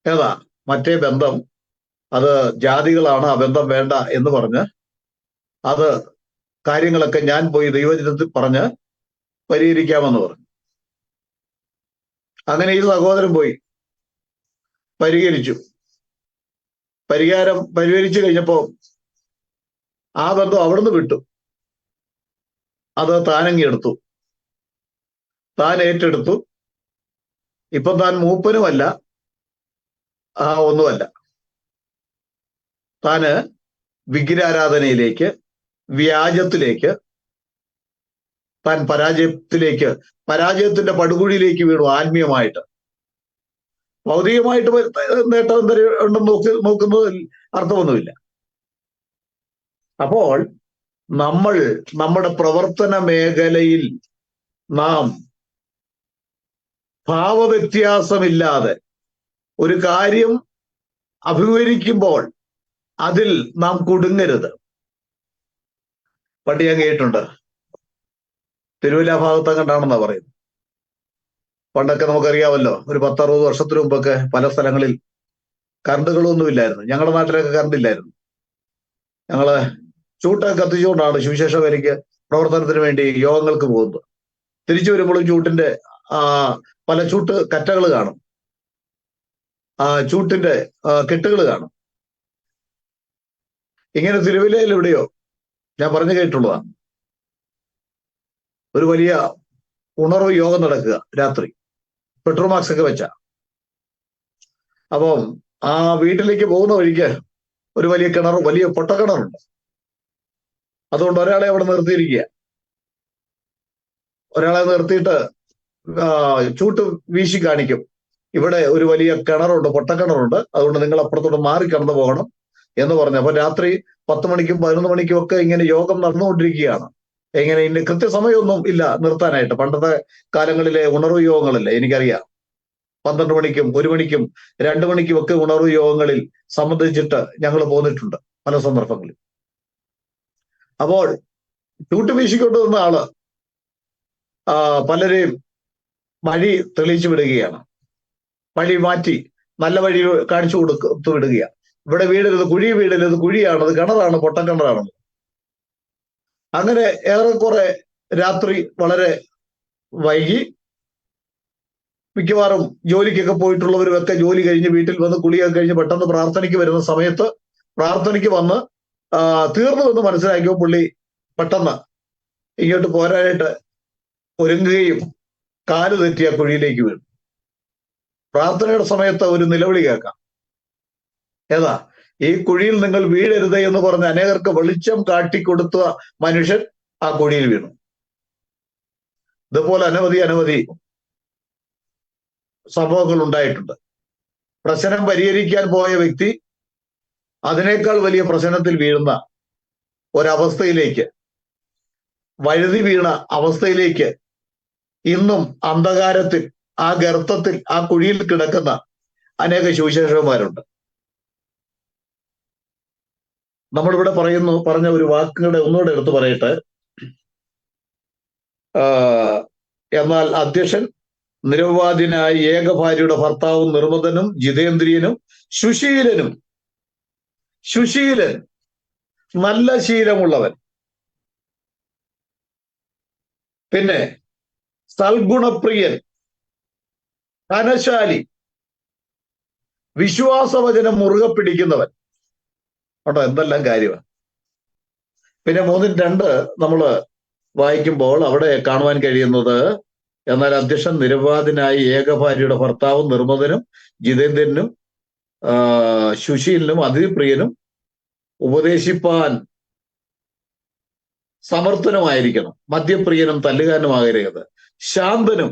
A: ഏതാ മറ്റേ ബന്ധം, അത് ജാതികളാണ്, ആ ബന്ധം വേണ്ട എന്ന് പറഞ്ഞ് അത് കാര്യങ്ങളൊക്കെ ഞാൻ പോയി ദൈവചനത്തിൽ പറഞ്ഞ് പരിഹരിക്കാമെന്ന് പറഞ്ഞു. അങ്ങനെ ഈ സഹോദരൻ പോയി പരിഹരിച്ചു. പരിഹരിച്ചു കഴിഞ്ഞപ്പോ ആ ബന്ധം അവിടുന്ന് വിട്ടു. അത് താനങ്ങി എടുത്തു, താൻ ഏറ്റെടുത്തു. ഇപ്പൊ താൻ മൂപ്പനുമല്ല, ഒന്നുമല്ല. താന് വിഗ്രഹാരാധനയിലേക്ക്, വ്യാജത്തിലേക്ക്, താൻ പരാജയത്തിന്റെ പടുകുഴിയിലേക്ക് വീണു. ആത്മീയമായിട്ട്, ഭൗതികമായിട്ട് നേട്ടം ഉണ്ടെന്ന് നോക്കുന്നതിൽ അർത്ഥമൊന്നുമില്ല. അപ്പോൾ നമ്മൾ നമ്മുടെ പ്രവർത്തന മേഖലയിൽ നാം ഭാവവ്യത്യാസമില്ലാതെ ഒരു കാര്യം അഭിമുഖീകരിക്കുമ്പോൾ അതിൽ നാം കുടുങ്ങരുത്. പണ്ട് ഞാൻ കേട്ടിട്ടുണ്ട്, തിരുവല്ല ഭാഗത്ത് കണ്ടാണെന്നാ പറയുന്നത്. പണ്ടൊക്കെ നമുക്കറിയാമല്ലോ, ഒരു 10-60 വർഷത്തിന് മുമ്പൊക്കെ പല സ്ഥലങ്ങളിൽ കറണ്ടുകളൊന്നും ഇല്ലായിരുന്നു. ഞങ്ങളുടെ നാട്ടിലൊക്കെ കറണ്ട് ഇല്ലായിരുന്നു. ഞങ്ങള് ചൂട്ടൊക്കെ കത്തിച്ചുകൊണ്ടാണ് സുവിശേഷ വേലയ്ക്ക് പ്രവർത്തനത്തിന് വേണ്ടി യോഗങ്ങൾക്ക് പോകുന്നത്. തിരിച്ചു വരുമ്പോഴും ചൂട്ടിന്റെ പല ചൂട്ട് കറ്റകൾ കാണും, ചൂട്ടിന്റെ കെട്ടുകൾ കാണും. ഇങ്ങനെ തിരുവല്ലയിൽ എവിടെയോ ഞാൻ പറഞ്ഞു കേട്ടുള്ളതാണ്, ഒരു വലിയ ഉണർവ് യോഗം നടക്കുക രാത്രി, പെട്രോൾ മാക്സ് ഒക്കെ വെച്ച. അപ്പം ആ വീട്ടിലേക്ക് പോകുന്ന വഴിക്ക് ഒരു വലിയ വലിയ പൊട്ടക്കിണറുണ്ട്. അതുകൊണ്ട് ഒരാളെ അവിടെ നിർത്തിയിരിക്കുക. ഒരാളെ നിർത്തിയിട്ട് ചൂട്ട് വീശി കാണിക്കും, ഇവിടെ ഒരു വലിയ കിണറുണ്ട്, പൊട്ടക്കിണറുണ്ട്, അതുകൊണ്ട് നിങ്ങൾ അപ്പുറത്തോട്ട് മാറി കടന്നു പോകണം എന്ന് പറഞ്ഞു. അപ്പൊ രാത്രി 10 മണിക്കും 11 മണിക്കും ഒക്കെ ഇങ്ങനെ യോഗം നടന്നുകൊണ്ടിരിക്കുകയാണ്. ഇങ്ങനെ ഇന്ന കൃത്യസമയമൊന്നും ഇല്ല നിർത്താനായിട്ട്. പണ്ടത്തെ കാലങ്ങളിലെ ഉണർവ് യോഗങ്ങളല്ലേ, എനിക്കറിയാം. 12 മണിക്കും 1 മണിക്കും 2 മണിക്കും ഒക്കെ ഉണർവ് യോഗങ്ങളിൽ സംബന്ധിച്ചിട്ട് ഞങ്ങൾ പോന്നിട്ടുണ്ട് പല സന്ദർഭങ്ങളിൽ. അപ്പോൾ ചൂട്ട് വീശിക്കൊണ്ട് വന്ന ആള് പലരെയും വഴി തെളിയിച്ചു വിടുകയാണ്. വഴി മാറ്റി നല്ല വഴി കാണിച്ചു കൊടുത്തു വിടുകയാണ്. ഇവിടെ വീടരുത്, കുഴി വീടരുത്, കുഴിയാണത്, കിണറാണ്, പൊട്ടക്കിണറാണ്. അങ്ങനെ ഏറെക്കുറെ രാത്രി വളരെ വൈകി മിക്കവാറും ജോലിക്കൊക്കെ പോയിട്ടുള്ളവരുമൊക്കെ ജോലി കഴിഞ്ഞ് വീട്ടിൽ വന്ന് കുളിയൊക്കെ കഴിഞ്ഞ് പെട്ടെന്ന് പ്രാർത്ഥനയ്ക്ക് വരുന്ന സമയത്ത് പ്രാർത്ഥനയ്ക്ക് വന്ന് തീർന്നു എന്ന് മനസ്സിലാക്കിയോ പുള്ളി പെട്ടെന്ന് ഇങ്ങോട്ട് പോരാനായിട്ട് ഒരുങ്ങുകയും കാല് തെറ്റിയ കുഴിയിലേക്ക് വീണു. പ്രാർത്ഥനയുടെ സമയത്ത് ഒരു നിലവിളി കേൾക്കാം. ഏതാ? ഈ കുഴിയിൽ നിങ്ങൾ വീഴരുത് എന്ന് പറഞ്ഞ് അനേകർക്ക് വെളിച്ചം കാട്ടിക്കൊടുത്ത മനുഷ്യൻ ആ കുഴിയിൽ വീണു. ഇതുപോലെ അനവധി സംഭവങ്ങൾ ഉണ്ടായിട്ടുണ്ട്. പ്രശ്നം പരിഹരിക്കാൻ പോയ വ്യക്തി അതിനേക്കാൾ വലിയ പ്രശ്നത്തിൽ വീഴുന്ന ഒരവസ്ഥയിലേക്ക്, വഴുതി വീണ അവസ്ഥയിലേക്ക് ഇന്നും അന്ധകാരത്തിൽ, ആ ഗർത്തത്തിൽ, ആ കുഴിയിൽ കിടക്കുന്ന അനേക സുവിശേഷകന്മാരുണ്ട്. നമ്മളിവിടെ പറഞ്ഞ ഒരു വാക്കുകളുടെ ഒന്നുകൂടെ എടുത്തു പറയട്ടെ. എന്നാൽ അധ്യക്ഷൻ നിരപവാദിനായ ഏകഭാര്യയുടെ ഭർത്താവും നിർമ്മതനും ജിതേന്ദ്രിയനും സുശീലൻ, നല്ല ശീലമുള്ളവൻ, പിന്നെ സൽഗുണപ്രിയൻ, ധനശാലി, വിശ്വാസവചനം മുറുകെ പിടിക്കുന്നവൻ. കേട്ടോ, എന്തെല്ലാം കാര്യമാണ്. പിന്നെ 3:2 നമ്മൾ വായിക്കുമ്പോൾ അവിടെ കാണുവാൻ കഴിയുന്നത്, എന്നാൽ അധ്യക്ഷൻ നിരപവാദിനായി ഏകഭാര്യയുടെ ഭർത്താവും നിർമ്മതനും ജിതേന്ദ്രനും സുശീലനും അതിപ്രിയനും ഉപദേശിപ്പാൻ സമർത്ഥനുമായിരിക്കണം, മദ്യപ്രിയനും തല്ലുകാരനുമാകരുത്, ശാന്തനും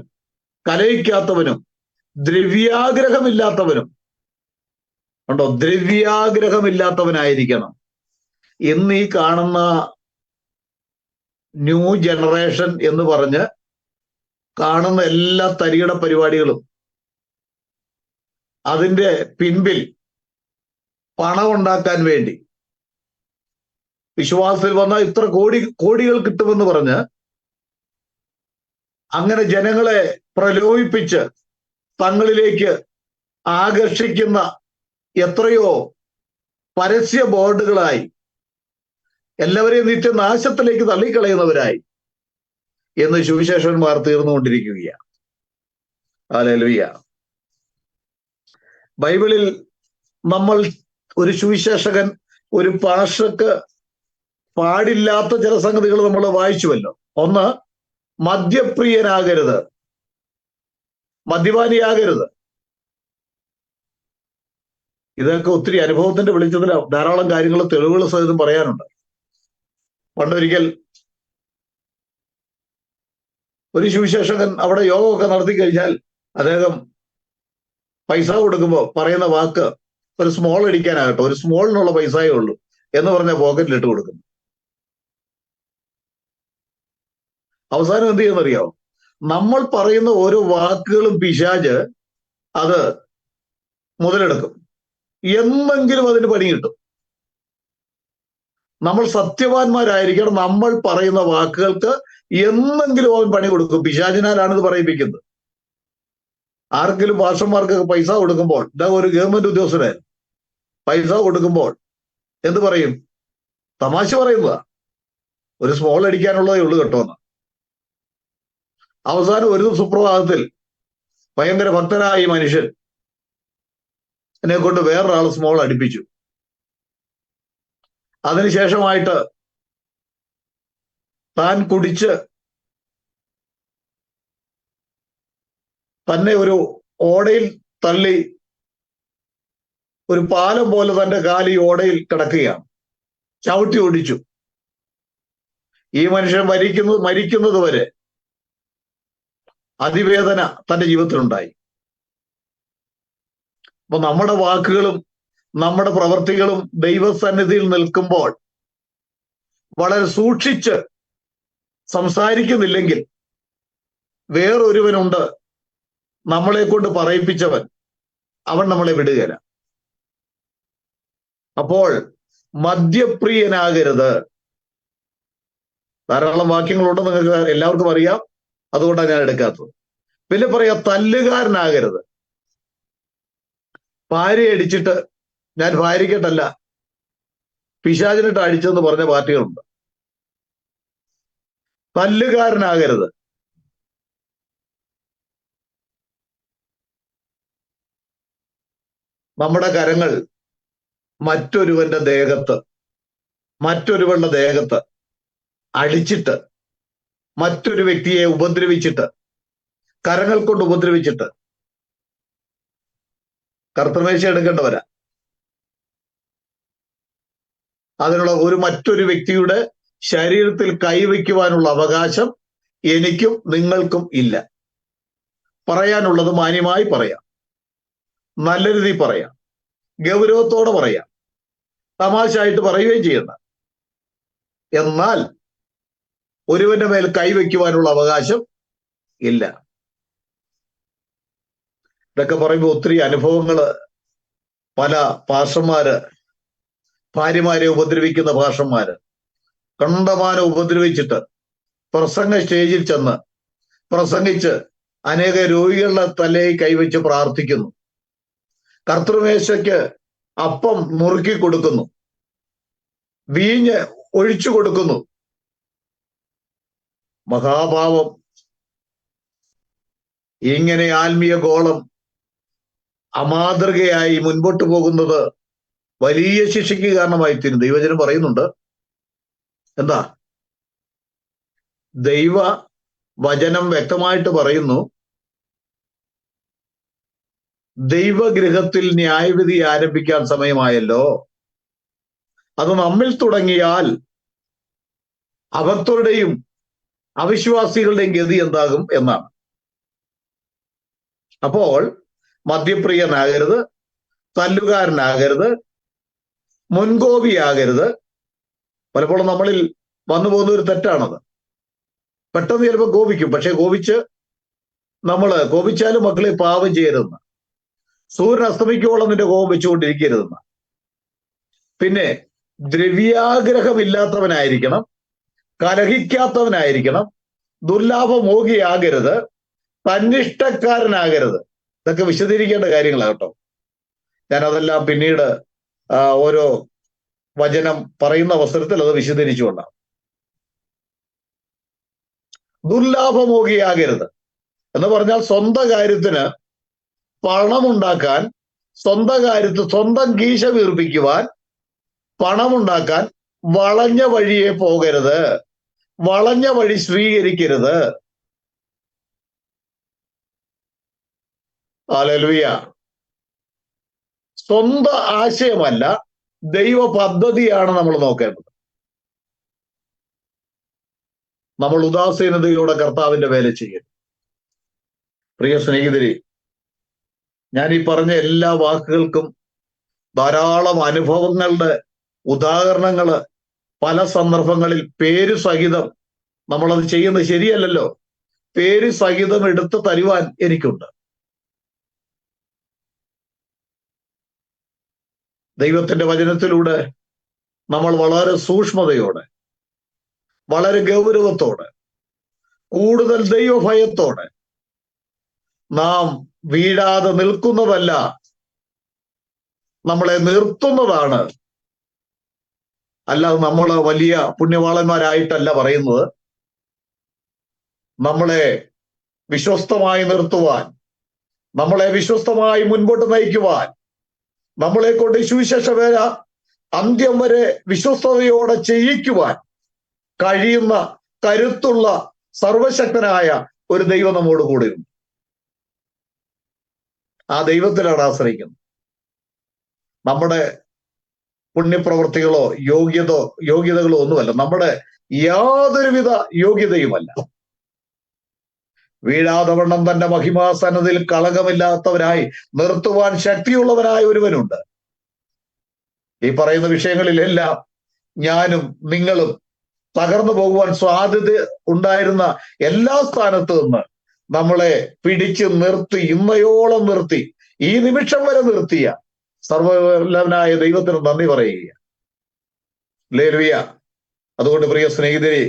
A: കലഹിക്കാത്തവനും ദ്രവ്യാഗ്രഹമില്ലാത്തവനും. ഉണ്ടോ? ദ്രവ്യാഗ്രഹമില്ലാത്തവനായിരിക്കണം. ഇന്ന് ഈ കാണുന്ന ന്യൂ ജനറേഷൻ എന്ന് പറഞ്ഞ് കാണുന്ന എല്ലാ തരികിട പരിപാടികളും അതിന്റെ പിൻപിൽ പണം ഉണ്ടാക്കാൻ വേണ്ടി വിശ്വാസത്തിൽ വന്ന ഇത്ര കോടികൾ കിട്ടുമെന്ന് പറഞ്ഞ് അങ്ങനെ ജനങ്ങളെ പ്രലോഭിപ്പിച്ച് തങ്ങളിലേക്ക് ആകർഷിക്കുന്ന എത്രയോ പരസ്യ ബോർഡുകളായി എല്ലാവരെയും നിത്യനാശത്തിലേക്ക് തള്ളിക്കളയുന്നവരായി എന്ന് സുവിശേഷന്മാർ തീർന്നുകൊണ്ടിരിക്കുകയാണ്. ഹല്ലേലൂയ. ബൈബിളിൽ നമ്മൾ ഒരു സുവിശേഷകൻ, ഒരു പാസ്റ്റർക്ക് പാടില്ലാത്ത ചില സംഗതികൾ നമ്മൾ വായിച്ചുവല്ലോ. ഒന്ന്, മദ്യപ്രിയനാകരുത്, മദ്യപാനിയാകരുത്. ഇതൊക്കെ ഒത്തിരി അനുഭവത്തിന്റെ വെളിച്ചത്തിൽ ധാരാളം കാര്യങ്ങൾ, തെളിവുകൾ സഹിതം പറയാനുണ്ട്. പണ്ടൊരിക്കൽ ഒരു സുവിശേഷകൻ അവിടെ യോഗമൊക്കെ നടത്തി കഴിഞ്ഞാൽ അദ്ദേഹം പൈസ കൊടുക്കുമ്പോൾ പറയുന്ന വാക്ക് ഒരു സ്മോൾ അടിക്കാനാകട്ടെ, ഒരു സ്മോളിനുള്ള പൈസയേ ഉള്ളൂ എന്ന് പറഞ്ഞ പോക്കറ്റിലിട്ട് കൊടുക്കുന്നു. അവസാനം എന്ത് ചെയ്യുന്നറിയാമോ? നമ്മൾ പറയുന്ന ഓരോ വാക്കുകളും പിശാച് അത് മുതലെടുക്കും. എന്തെങ്കിലും അതിന് പണി കിട്ടും. നമ്മൾ സത്യവാന്മാരായിരിക്കണം. നമ്മൾ പറയുന്ന വാക്കുകൾക്ക് എന്തെങ്കിലും അവൻ പണി കൊടുക്കും. പിശാചിനാലാണ് ഇത് പറയിപ്പിക്കുന്നത്. ആർക്കെങ്കിലും ഭാഷന്മാർക്കൊക്കെ പൈസ കൊടുക്കുമ്പോൾ, ഇതാ ഒരു ഗവൺമെന്റ് ഉദ്യോഗസ്ഥനായിരുന്നു, പൈസ കൊടുക്കുമ്പോൾ എന്ത് പറയും? തമാശ പറയുന്നതാ, ഒരു സ്മോൾ അടിക്കാനുള്ളതേ ഉള്ളൂ കേട്ടോ എന്ന്. അവസാനം ഒരു സുപ്രഭാതത്തിൽ ഭയങ്കര ഭക്തനായ ഈ മനുഷ്യൻ എന്നെ കൊണ്ട് വേറൊരാൾ സ്മോൾ അടിപ്പിച്ചു. അതിനുശേഷമായിട്ട് താൻ കുടിച്ച് തന്നെ ഒരു ഓടയിൽ തള്ളി ഒരു പാലം പോലെ തന്റെ കാല് ഈ ഓടയിൽ കിടക്കുകയാണ്. ചവിട്ടി ഓടിച്ചു. ഈ മനുഷ്യൻ മരിക്കുന്നത് വരെ അതിവേദന തന്റെ ജീവിതത്തിലുണ്ടായി. അപ്പൊ നമ്മുടെ വാക്കുകളും നമ്മുടെ പ്രവൃത്തികളും ദൈവസന്നിധിയിൽ നിൽക്കുമ്പോൾ വളരെ സൂക്ഷിച്ച് സംസാരിക്കുന്നില്ലെങ്കിൽ വേറൊരുവനുണ്ട് നമ്മളെ കൊണ്ട് പറയിപ്പിച്ചവൻ, അവൻ നമ്മളെ വിടുകയില്ല. അപ്പോൾ മദ്യപ്രിയനാകരുത്. ധാരാളം വാക്യങ്ങളുണ്ട്, നിങ്ങൾക്ക് എല്ലാവർക്കും അറിയാം, അതുകൊണ്ടാണ് ഞാൻ എടുക്കാത്തത്. പിന്നെ പറയാ, തല്ലുകാരനാകരുത്. ഭാര്യ അടിച്ചിട്ട് ഞാൻ ഭാര്യയ്ക്കിട്ടല്ല, പിശാചിനിട്ട് അടിച്ചെന്ന് പറഞ്ഞ പാർട്ടികളുണ്ട്. തല്ലുകാരനാകരുത്. നമ്മുടെ കരങ്ങൾ മറ്റൊരുവന്റെ ദേഹത്ത് അടിച്ചിട്ട്, മറ്റൊരു വ്യക്തിയെ ഉപദ്രവിച്ചിട്ട്, കരങ്ങൾ കൊണ്ട് ഉപദ്രവിച്ചിട്ട് കർത്തൃമേശ എടുക്കേണ്ടവരാ. അതിനുള്ള മറ്റൊരു വ്യക്തിയുടെ ശരീരത്തിൽ കൈവയ്ക്കുവാനുള്ള അവകാശം എനിക്കും നിങ്ങൾക്കും ഇല്ല. പറയാനുള്ളത് മാന്യമായി പറയാം, നല്ല രീതിയിൽ പറയാം, ഗൗരവത്തോടെ പറയാം, തമാശയായിട്ട് പറയുകയും ചെയ്യണ്ട. എന്നാൽ ഒരുവന്റെ മേൽ കൈവയ്ക്കുവാനുള്ള അവകാശം ഇല്ല. ഇതൊക്കെ പറയുമ്പോൾ ഒത്തിരി അനുഭവങ്ങള്, പല പാസ്റ്റർമാര് ഭാര്യമാരെ ഉപദ്രവിക്കുന്ന പാസ്റ്റർമാര് കണ്ടമാനം ഉപദ്രവിച്ചിട്ട് പ്രസംഗ സ്റ്റേജിൽ ചെന്ന് പ്രസംഗിച്ച് അനേക രോഗികളുടെ തലയിൽ കൈവച്ച് പ്രാർത്ഥിക്കുന്നു, കർത്തൃമേശയ്ക്ക് അപ്പം നുറുക്കി കൊടുക്കുന്നു, വീഞ്ഞ് ഒഴിച്ചു കൊടുക്കുന്നു. മഹാഭാവം. ഇങ്ങനെ ആത്മീയ ഗോളം അമാതൃകയായി മുൻപോട്ട് പോകുന്നത് വലിയ ശിക്ഷയ്ക്ക് കാരണമായി തീരും. ദൈവജനം പറയുന്നുണ്ട്, എന്താ? ദൈവ വചനം വ്യക്തമായിട്ട് പറയുന്നു, ദൈവഗൃഹത്തിൽ ന്യായവിധി ആരംഭിക്കാൻ സമയമായല്ലോ. അത് നമ്മിൽ തുടങ്ങിയാൽ അഭക്തരുടെയും അവിശ്വാസികളുടെയും ഗതി എന്താകും എന്നാണ്. അപ്പോൾ മദ്യപ്രിയനാകരുത്, തല്ലുകാരനാകരുത്, മുൻകോപിയാകരുത്. പലപ്പോഴും നമ്മളിൽ വന്നു പോകുന്ന ഒരു തെറ്റാണത്. പെട്ടെന്ന് ചിലപ്പോൾ കോപിക്കും, പക്ഷെ കോപിച്ചാലും മക്കളെ പാപം ചെയ്യരുതെന്ന്. സൂര്യൻ അസ്തമിക്കോളം നിന്റെ കോപം വെച്ചുകൊണ്ടിരിക്കരുതെന്ന്. പിന്നെ ദ്രവ്യാഗ്രഹമില്ലാത്തവനായിരിക്കണം, കലഹിക്കാത്തവനായിരിക്കണം, ദുർലാഭമോഹിയാകരുത്, തന്നിഷ്ടക്കാരനാകരുത്. ഇതൊക്കെ വിശദീകരിക്കേണ്ട കാര്യങ്ങളാണ് കേട്ടോ. ഞാൻ അതെല്ലാം പിന്നീട് ഓരോ വചനം പറയുന്ന അവസരത്തിൽ അത് വിശദീകരിച്ചുകൊണ്ടാണ്. ദുർലാഭമോഹിയാകരുത് എന്ന് പറഞ്ഞാൽ സ്വന്തം കാര്യത്തിന് പണമുണ്ടാക്കാൻ, സ്വന്തം കീശ വീർപ്പിക്കുവാൻ, പണമുണ്ടാക്കാൻ വളഞ്ഞ വഴിയെ പോകരുത്, വളഞ്ഞ വഴി സ്വീകരിക്കരുത്. ഹല്ലേലൂയ. സ്വന്തം ആശയമല്ല, ദൈവ പദ്ധതിയാണ് നമ്മൾ നോക്കേണ്ടത്. നമ്മൾ ഉദാസീനതയോടെ കർത്താവിന്റെ വേല ചെയ്യരുത്. പ്രിയ സ്നേഹിതരെ, ഞാൻ ഈ പറഞ്ഞ എല്ലാ വാക്കുകൾക്കും ധാരാളം അനുഭവങ്ങളുടെ ഉദാഹരണങ്ങള് പല സന്ദർഭങ്ങളിൽ പേര് സഹിതം നമ്മളത് ചെയ്യുന്നത് ശരിയല്ലല്ലോ. പേര് സഹിതം എടുത്തു തരുവാൻ എനിക്കുണ്ട്. ദൈവത്തിന്റെ വചനത്തിലൂടെ നമ്മൾ വളരെ സൂക്ഷ്മതയോടെ, വളരെ ഗൗരവത്തോടെ, കൂടുതൽ ദൈവഭയത്തോടെ നാം വീഴാതെ നിൽക്കുന്നതല്ല, നമ്മളെ നിർത്തുന്നതാണ്. അല്ലാതെ നമ്മൾ വലിയ പുണ്യവാളന്മാരായിട്ടല്ല പറയുന്നത്. നമ്മളെ വിശ്വസ്തമായി നിർത്തുവാൻ, നമ്മളെ വിശ്വസ്തമായി മുൻപോട്ട് നയിക്കുവാൻ, നമ്മളെ കൊണ്ട് സുവിശേഷ വേല അന്ത്യം വരെ വിശ്വസ്തയോടെ ചെയ്യിക്കുവാൻ കഴിയുന്ന കരുത്തുള്ള സർവശക്തനായ ഒരു ദൈവം നമ്മോട് കൂടെയുണ്ട്. ആ ദൈവത്തിലാണ് ആശ്രയിക്കുന്നത്. നമ്മുടെ പുണ്യപ്രവൃത്തികളോ യോഗ്യതകളോ ഒന്നുമല്ല, നമ്മുടെ യാതൊരുവിധ യോഗ്യതയുമല്ല. വീഴാതെ വണ്ണം തന്റെ മഹിമാസനത്തിൽ കളങ്കമില്ലാത്തവനായി നിർത്തുവാൻ ശക്തിയുള്ളവനായ ഒരുവനുണ്ട്. ഈ പറയുന്ന വിഷയങ്ങളിലെല്ലാം ഞാനും നിങ്ങളും തകർന്നു പോകുവാൻ സാധ്യത ഉണ്ടായിരുന്ന എല്ലാ സ്ഥാനത്ത് നിന്ന് നമ്മളെ പിടിച്ചു നിർത്തി, ഇന്നയോളം നിർത്തി, ഈ നിമിഷം വരെ നിർത്തിയ സർവ്വവല്ലഭനായ ദൈവത്തിന് നന്ദി പറയുക. ഹല്ലേലൂയ. അതുകൊണ്ട് പ്രിയ സ്നേഹിതരെ,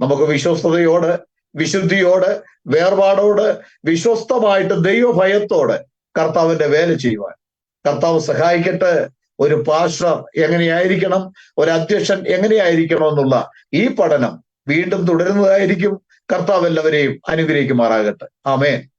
A: നമുക്ക് വിശ്വസ്തയോടെ, വിശുദ്ധിയോടെ, വേർപാടോടെ, വിശ്വസ്തമായിട്ട് ദൈവഭയത്തോടെ കർത്താവിന്റെ വേല ചെയ്യുവാൻ കർത്താവ് സഹായിക്കട്ടെ. ഒരു പാസ്റ്റർ എങ്ങനെയായിരിക്കണം, ഒരു അധ്യക്ഷൻ എങ്ങനെയായിരിക്കണം എന്നുള്ള ഈ പഠനം വീണ്ടും തുടരുന്നതായിരിക്കും. കർത്താവ് എല്ലാവരെയും അനുഗ്രഹിക്കുമാറാകട്ടെ. ആമേൻ.